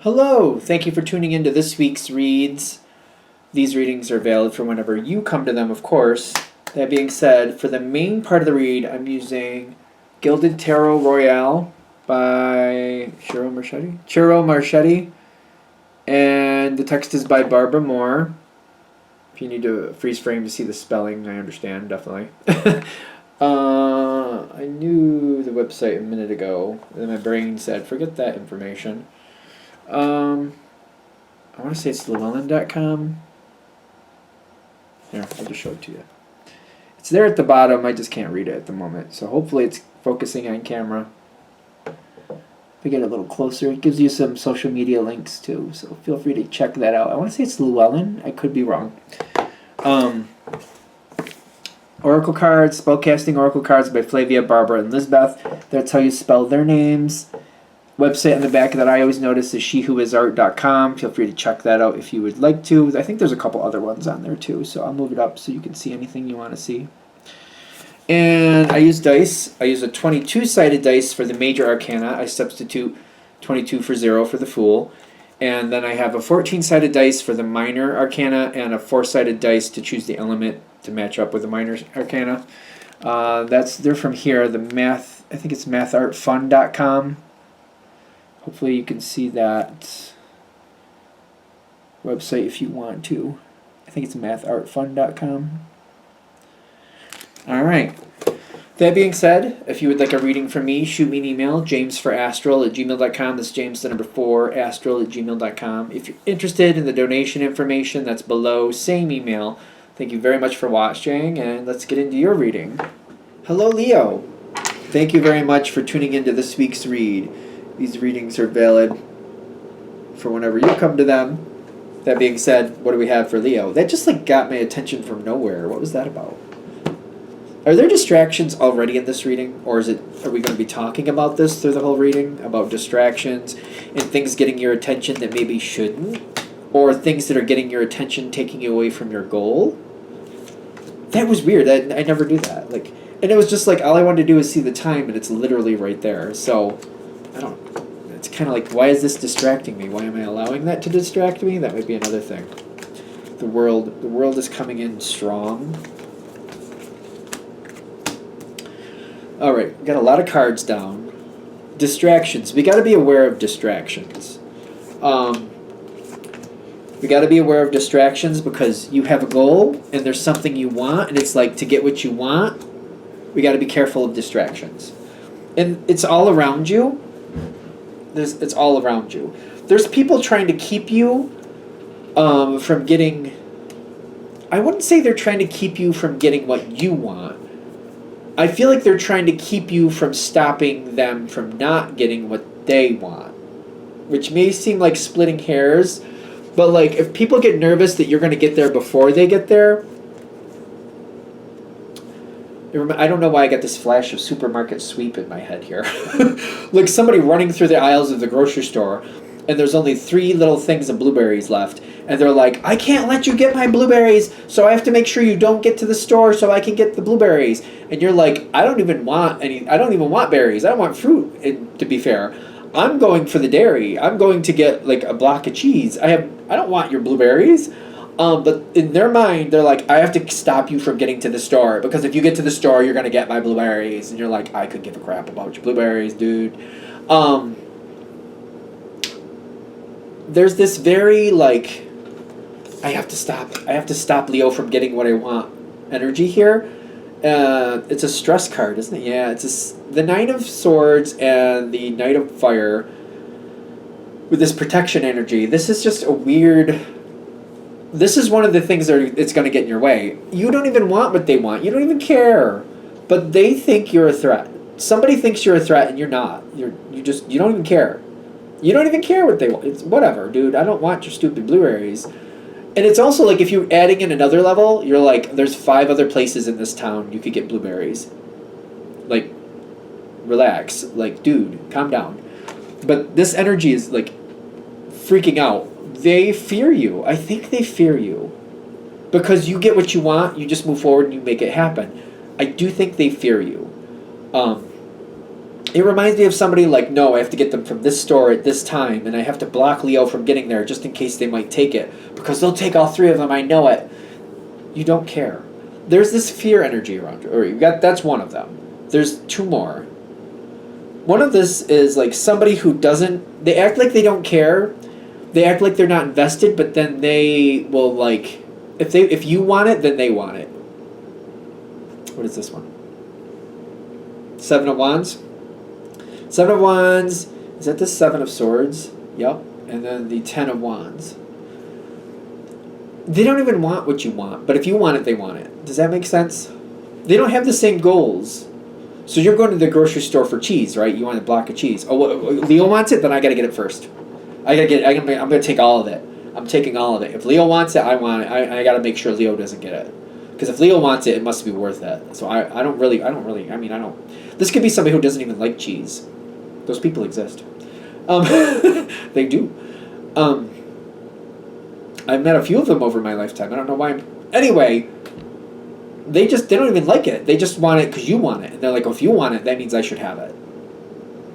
Hello! Thank you for tuning into this week's reads. These readings are valid for whenever you come to them, of course. That being said, for the main part of the read, I'm using Gilded Tarot Royale by Chiro Marchetti. And the text is by Barbara Moore. If you need to freeze frame to see the spelling, I understand, definitely. I knew the website a minute ago, and my brain said, forget that information. I want to say it's llewellyn.com. Here, I'll just show it to you. It's there at the bottom, I just can't read it at the moment. So hopefully it's focusing on camera. If we get a little closer, it gives you some social media links too, so feel free to check that out. I want to say it's Llewellyn, I could be wrong. Oracle cards, spellcasting oracle cards by Flavia, Barbara, and Lisbeth. That's how you spell their names. Website on the back that I always notice is shewhoisart.com. Feel free to check that out if you would like to. I think there's a couple other ones on there too, so I'll move it up so you can see anything you want to see. And I use dice. I use a 22-sided dice for the major arcana. I substitute 22 for 0 for the Fool. And then I have a 14-sided dice for the minor arcana and a 4-sided dice to choose the element to match up with the minor arcana. They're from here, the math, I think it's mathartfun.com. Hopefully you can see that website if you want to. I think it's mathartfun.com. Alright. That being said, if you would like a reading from me, shoot me an email, jamesforastral@gmail.com. That's James, the number 4, astral@gmail.com. If you're interested in the donation information, that's below, same email. Thank you very much for watching, and let's get into your reading. Hello, Leo. Thank you very much for tuning into this week's read. These readings are valid for whenever you come to them. That being said, what do we have for Leo? That just got my attention from nowhere. What was that about? Are there distractions already in this reading? Or are we going to be talking about this through the whole reading? About distractions and things getting your attention that maybe shouldn't? Or things that are getting your attention taking you away from your goal? That was weird. I never do that. And it was just all I wanted to do is see the time, and it's literally right there. So, I don't know. It's kind of why is this distracting me? Why am I allowing that to distract me? That might be another thing. The world is coming in strong. Alright, we got a lot of cards down. Distractions. We got to be aware of distractions. We got to be aware of distractions because you have a goal and there's something you want, and it's to get what you want, we got to be careful of distractions. And it's all around you. It's all around you. There's people trying to keep you from getting... I wouldn't say they're trying to keep you from getting what you want. I feel like they're trying to keep you from stopping them from not getting what they want. Which may seem like splitting hairs, but if people get nervous that you're going to get there before they get there... I don't know why I got this flash of supermarket sweep in my head here. Somebody running through the aisles of the grocery store, and there's only 3 little things of blueberries left. And they're like, I can't let you get my blueberries, so I have to make sure you don't get to the store so I can get the blueberries. And you're like, I don't even want berries. I don't want fruit, to be fair. I'm going for the dairy. I'm going to get a block of cheese. I don't want your blueberries. But in their mind, they're like, I have to stop you from getting to the store, because if you get to the store, you're going to get my blueberries. And you're like, I could give a crap about your blueberries, dude. There's this very, I have to stop Leo from getting what I want energy here. It's a stress card, isn't it? Yeah, it's the Knight of Swords and the Knight of Fire with this protection energy. This is just a weird... This is one of the things that it's going to get in your way. You don't even want what they want. You don't even care. But they think you're a threat. Somebody thinks you're a threat and you're not. You don't even care. You don't even care what they want. It's whatever, dude. I don't want your stupid blueberries. And it's also if you're adding in another level, you're there's 5 other places in this town you could get blueberries. Relax. Dude, calm down. But this energy is freaking out. They fear you. I think they fear you. Because you get what you want, you just move forward and you make it happen. I do think they fear you. It reminds me of somebody like, no, I have to get them from this store at this time, and I have to block Leo from getting there just in case they might take it, because they'll take all three of them, I know it. You don't care. There's this fear energy around you, or that's one of them. There's two more. One of this is like somebody who doesn't, they act like they don't care, they act like they're not invested, but then they will like, if you want it, then they want it. What is this one? Seven of Wands. Seven of Wands, is that the Seven of Swords? Yep. And then the Ten of Wands. They don't even want what you want, but if you want it, they want it. Does that make sense? They don't have the same goals. So you're going to the grocery store for cheese, right? You want a block of cheese. Oh, Leo wants it, then I got to get it first. I'm going to take all of it. I'm taking all of it. If Leo wants it, I want it. I got to make sure Leo doesn't get it. Because if Leo wants it, it must be worth it. So I don't really, this could be somebody who doesn't even like cheese. Those people exist. They do. I've met a few of them over my lifetime. I don't know why. Anyway, they don't even like it. They just want it because you want it. And they're like, oh, if you want it, that means I should have it.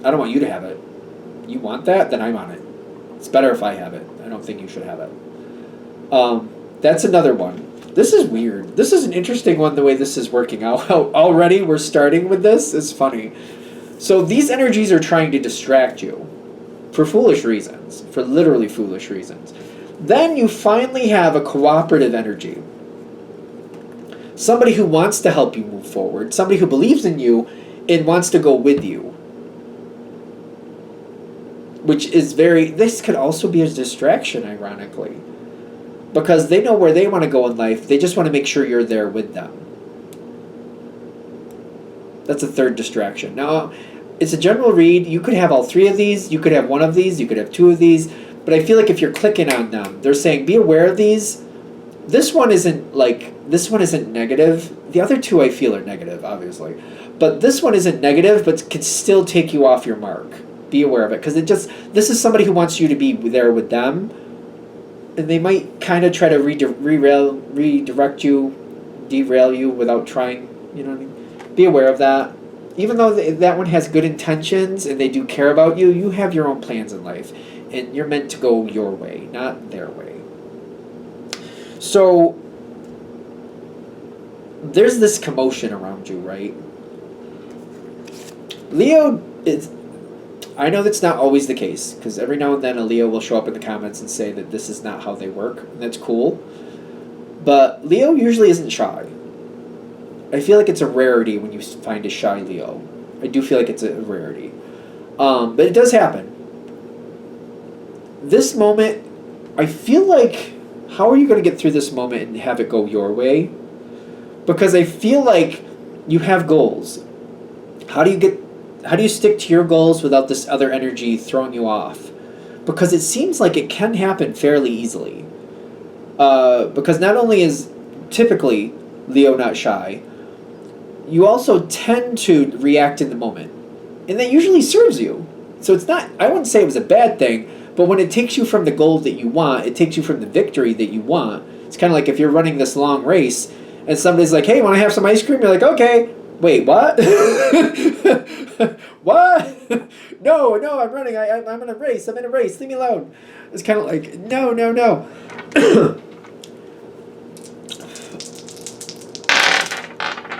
I don't want you to have it. You want that? Then I want it. It's better if I have it. I don't think you should have it. That's another one. This is weird. This is an interesting one, the way this is working out. Already we're starting with this. It's funny. So these energies are trying to distract you for foolish reasons, for literally foolish reasons. Then you finally have a cooperative energy. Somebody who wants to help you move forward, somebody who believes in you and wants to go with you. Which is this could also be a distraction, ironically. Because they know where they want to go in life, they just want to make sure you're there with them. That's a third distraction. Now, it's a general read. You could have all three of these, you could have one of these, you could have two of these, but I feel like if you're clicking on them, they're saying, be aware of these. This one isn't negative. The other two I feel are negative, obviously. But this one isn't negative, but can still take you off your mark. Be aware of it. Because this is somebody who wants you to be there with them. And they might kind of try to redirect you, derail you without trying. You know what I mean? Be aware of that. Even though that one has good intentions and they do care about you, you have your own plans in life. And you're meant to go your way, not their way. So, there's this commotion around you, right? Leo is... I know that's not always the case, because every now and then a Leo will show up in the comments and say that this is not how they work, and that's cool. But Leo usually isn't shy. I feel like it's a rarity when you find a shy Leo. I do feel like it's a rarity. But it does happen. This moment, I feel like, how are you going to get through this moment and have it go your way? Because I feel like you have goals. How do you stick to your goals without this other energy throwing you off? Because it seems like it can happen fairly easily. Because not only is typically Leo not shy, you also tend to react in the moment. And that usually serves you. So it's not, I wouldn't say it was a bad thing, but when it takes you from the goal that you want, it takes you from the victory that you want. It's kind of like if you're running this long race and somebody's like, hey, want to have some ice cream? You're like, okay. Wait, what? What? No, I'm running. I'm in a race. I'm in a race. Leave me alone. It's kind of like, no.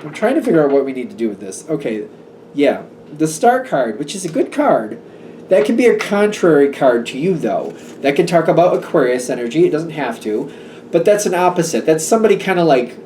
I'm trying to figure out what we need to do with this. Okay, yeah. The Star card, which is a good card. That can be a contrary card to you, though. That can talk about Aquarius energy. It doesn't have to. But that's an opposite. That's somebody kind of like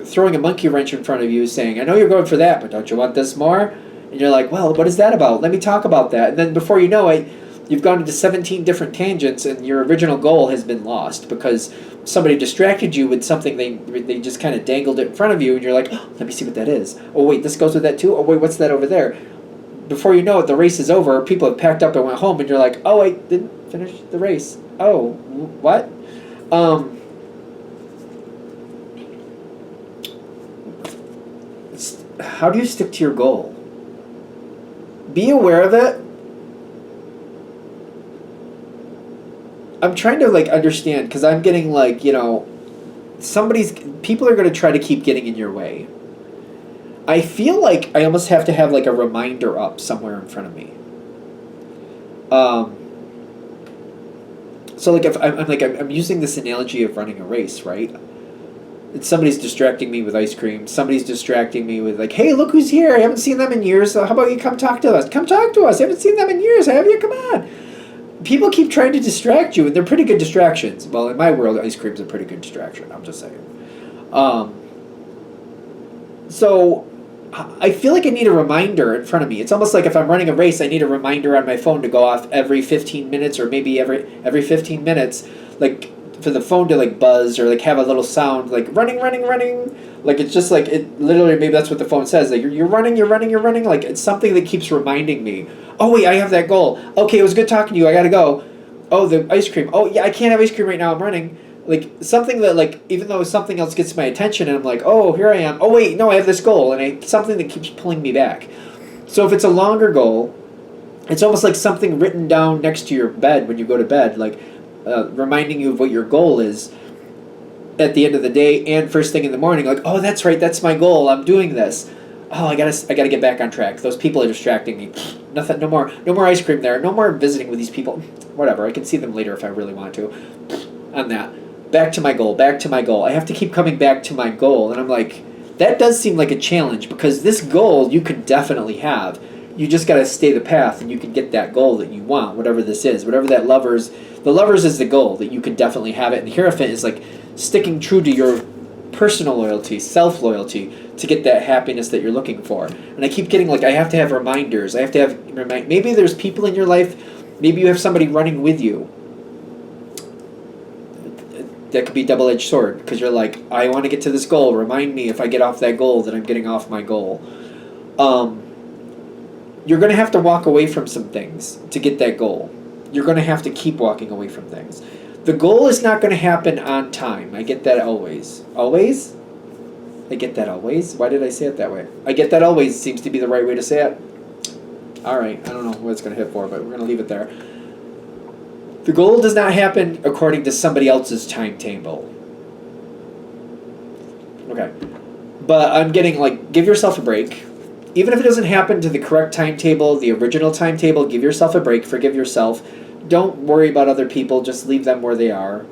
throwing a monkey wrench in front of you saying, I know you're going for that, but don't you want this more? And you're like, well, what is that about? Let me talk about that. And then before you know it, you've gone into 17 different tangents and your original goal has been lost because somebody distracted you with something they just kind of dangled it in front of you and you're like, oh, let me see what that is. Oh, wait, this goes with that too? Oh, wait, what's that over there? Before you know it, the race is over. People have packed up and went home and you're like, oh, I didn't finish the race. Oh, what? How do you stick to your goal? Be aware of it. I'm trying to understand because I'm getting people are going to try to keep getting in your way. I feel like I almost have to have like a reminder up somewhere in front of me. So like if I'm using this analogy of running a race, right? And somebody's distracting me with ice cream. Somebody's distracting me with like, hey, look who's here! I haven't seen them in years. How about you come talk to us? Come talk to us. I haven't seen them in years. Have you? Come on. People keep trying to distract you, and they're pretty good distractions. Well, in my world, ice cream's a pretty good distraction. I'm just saying. So I feel like I need a reminder in front of me. It's almost like if I'm running a race, I need a reminder on my phone to go off every 15 minutes, or maybe every 15 minutes, like for the phone to like buzz or like have a little sound like running. Like it's just like it literally, maybe that's what the phone says. Like you're running. Like it's something that keeps reminding me. Oh wait, I have that goal. Okay, it was good talking to you. I gotta go. Oh, the ice cream. Oh yeah, I can't have ice cream right now. I'm running. Like something that like even though something else gets my attention and I'm like, oh, here I am. Oh wait, no, I have this goal, and something that keeps pulling me back. So if it's a longer goal, it's almost like something written down next to your bed when you go to bed, like reminding you of what your goal is at the end of the day and first thing in the morning. Like, oh, that's right, that's my goal. I'm doing this. Oh, I gotta get back on track. Those people are distracting me. Nothing. No more ice cream there. No more visiting with these people. Whatever. I can see them later if I really want to. On that. Back to my goal. I have to keep coming back to my goal. And I'm like, that does seem like a challenge because this goal you could definitely have. You just got to stay the path and you can get that goal that you want, whatever this is. Whatever that the lovers is the goal that you can definitely have it. And Hierophant is like sticking true to your personal loyalty, self-loyalty to get that happiness that you're looking for. And I keep getting like, I have to have reminders. I have to have, maybe there's people in your life, maybe you have somebody running with you. That could be double-edged sword because you're like, I want to get to this goal. Remind me if I get off that goal that I'm getting off my goal. You're going to have to walk away from some things to get that goal. You're going to have to keep walking away from things. The goal is not going to happen on time. I get that always. Always? I get that always? Why did I say it that way? I get that always seems to be the right way to say it. All right, I don't know what it's going to hit for, but we're going to leave it there. The goal does not happen according to somebody else's timetable. Okay. But I'm getting like, give yourself a break. Even if it doesn't happen to the correct timetable, the original timetable, give yourself a break, forgive yourself. Don't worry about other people, just leave them where they are.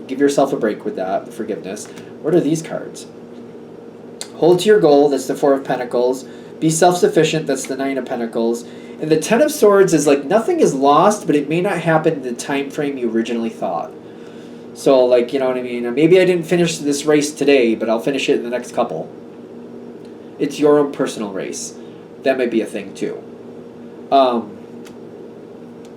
Give yourself a break with that, forgiveness. What are these cards? Hold to your goal, that's the Four of Pentacles. Be self-sufficient, that's the Nine of Pentacles. And the Ten of Swords is like nothing is lost, but it may not happen in the time frame you originally thought. So like, you know what I mean? Maybe I didn't finish this race today, but I'll finish it in the next couple. It's your own personal race. That might be a thing too.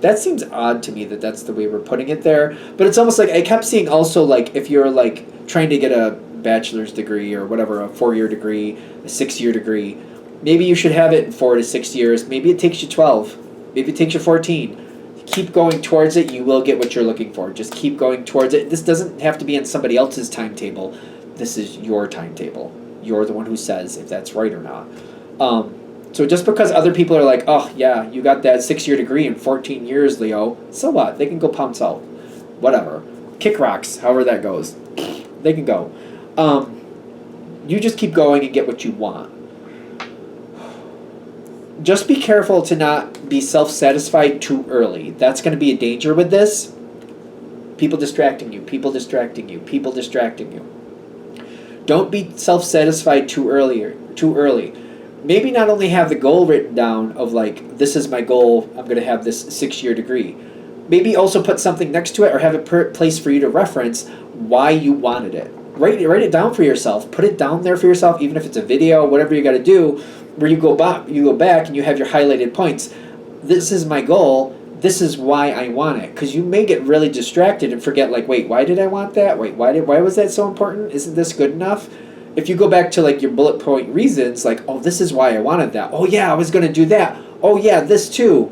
That seems odd to me that that's the way we're putting it there. But it's almost like I kept seeing also like if you're like trying to get a bachelor's degree or whatever, a 4-year degree, a 6-year degree, maybe you should have it in 4 to 6 years. Maybe it takes you 12. Maybe it takes you 14. Keep going towards it. You will get what you're looking for. Just keep going towards it. This doesn't have to be on somebody else's timetable. This is your timetable. You're the one who says if that's right or not. So just because other people are like, oh, yeah, you got that 6-year degree in 14 years, Leo, so what? They can go pound salt. Whatever. Kick rocks, however that goes. They can go. You just keep going and get what you want. Just be careful to not be self-satisfied too early. That's going to be a danger with this. People distracting you. Don't be self-satisfied too early. Maybe not only have the goal written down of like, this is my goal, I'm going to have this 6-year degree. Maybe also put something next to it or have a place for you to reference why you wanted it. Write it down for yourself. Put it down there for yourself, even if it's a video, whatever you got to do, where you go back and you have your highlighted points. This is my goal. This is why I want it. Because you may get really distracted and forget, like, wait, why did I want that? Wait, why was that so important? Isn't this good enough? If you go back to, like, your bullet point reasons, like, oh, this is why I wanted that. Oh, yeah, I was going to do that. Oh, yeah, this too.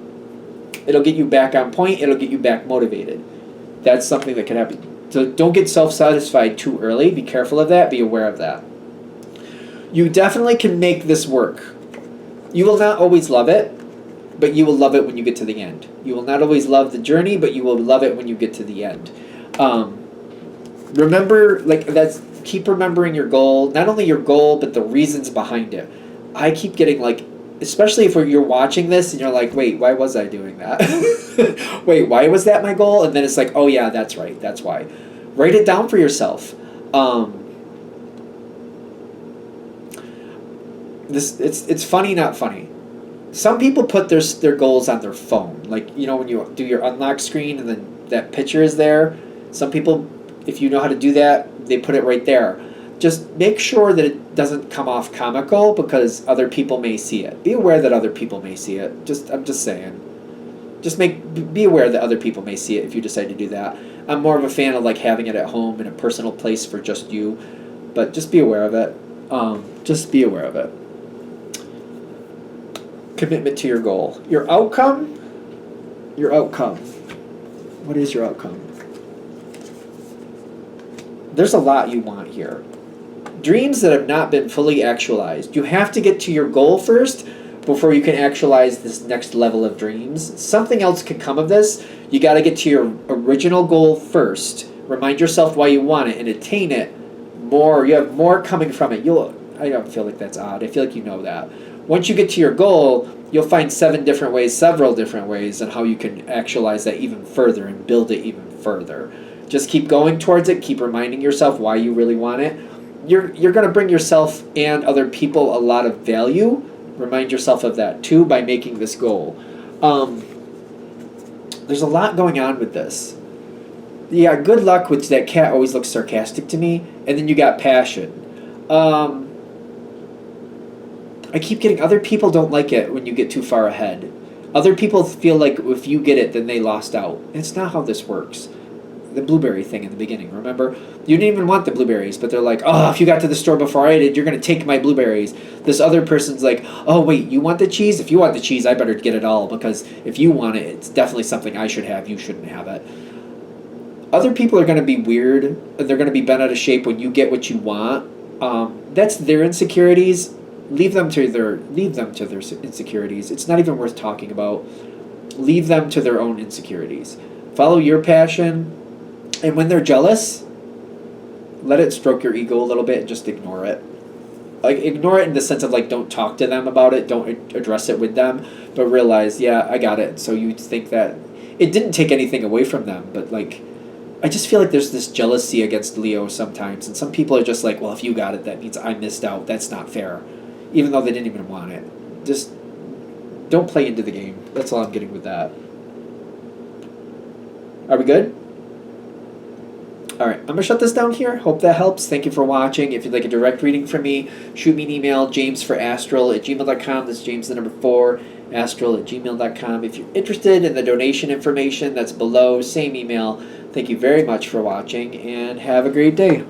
It'll get you back on point. It'll get you back motivated. That's something that can happen. So don't get self-satisfied too early. Be careful of that. Be aware of that. You definitely can make this work. You will not always love it, but you will love it when you get to the end. You will not always love the journey, but you will love it when you get to the end. Remember, like, keep remembering your goal, not only your goal, but the reasons behind it. I keep getting like, especially if you're watching this and you're like, wait, why was I doing that? Wait, why was that my goal? And then it's like, oh yeah, that's right, that's why. Write it down for yourself. It's funny, not funny. Some people put their goals on their phone. Like, you know, when you do your unlock screen and then that picture is there. Some people, if you know how to do that, they put it right there. Just make sure that it doesn't come off comical because other people may see it. Be aware that other people may see it. I'm just saying. Be aware that other people may see it if you decide to do that. I'm more of a fan of like having it at home in a personal place for just you, but just be aware of it. Just be aware of it. Commitment to your goal. Your outcome. What is your outcome? There's a lot you want here. Dreams that have not been fully actualized. You have to get to your goal first before you can actualize this next level of dreams. Something else can come of this. You got to get to your original goal first. Remind yourself why you want it and attain it more. You have more coming from it. I don't feel like that's odd. I feel like you know that. Once you get to your goal, you'll find several different ways on how you can actualize that even further and build it even further. Just keep going towards it. Keep reminding yourself why you really want it. You're going to bring yourself and other people a lot of value. Remind yourself of that too by making this goal. There's a lot going on with this. Yeah, good luck with that. Cat always looks sarcastic to me. And then you got passion. I keep getting other people don't like it when you get too far ahead. Other people feel like if you get it, then they lost out. It's not how this works. The blueberry thing in the beginning, remember? You didn't even want the blueberries, but they're like, oh, if you got to the store before I did, you're going to take my blueberries. This other person's like, oh, wait, you want the cheese? If you want the cheese, I better get it all, because if you want it, it's definitely something I should have. You shouldn't have it. Other people are going to be weird, and they're going to be bent out of shape when you get what you want. That's their insecurities. Leave them to their insecurities. It's not even worth talking about. Leave them to their own insecurities. Follow your passion. And when they're jealous, let it stroke your ego a little bit and just ignore it. Like, ignore it in the sense of, like, don't talk to them about it. Don't address it with them. But realize, yeah, I got it. So you think that it didn't take anything away from them. But, like, I just feel like there's this jealousy against Leo sometimes. And some people are just like, well, if you got it, that means I missed out. That's not fair. Even though they didn't even want it. Just don't play into the game. That's all I'm getting with that. Are we good? Alright, I'm going to shut this down here. Hope that helps. Thank you for watching. If you'd like a direct reading from me, shoot me an email, jamesforastral@gmail.com. That's James the number 4, astral@gmail.com. If you're interested in the donation information, that's below. Same email. Thank you very much for watching, and have a great day.